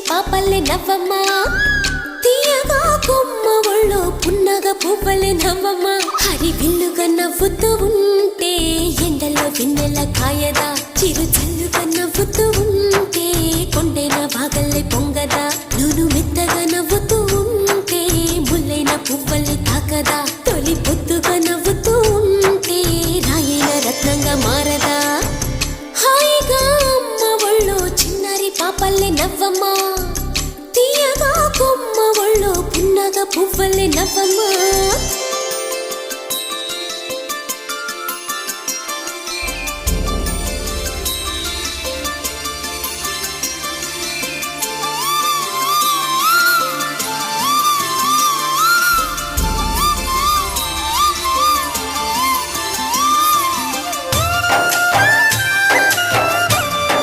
పాపల్లే నవ్వమ్మ తీయగా కొమ్మ ఒళ్ళో పున్నగ పువ్వలే నవ్వమ్మ హరి విల్లుగా నవ్వుతూ ఉంటే ఎండలో వెన్నెల కాయదా చిరు చల్లుగా నవ్వుతూ ఉంటే కొండైన భాగల్లే పొంగదా నూను మెత్తగా నవ్వుతూ ఉంటే ముల్లైన పువ్వల్ని తాకదా తొలి పొద్దుగా నవ్వుతూ ఉంటే రాయైన రత్నంగా మారదా హాయిగా అమ్మ ఒళ్ళో చిన్నారి పాపల్లే నవ్వమ్మ తీయగా కొమ్మ ఒళ్ళో పున్నగ పువ్వలే నవ్వమ్మ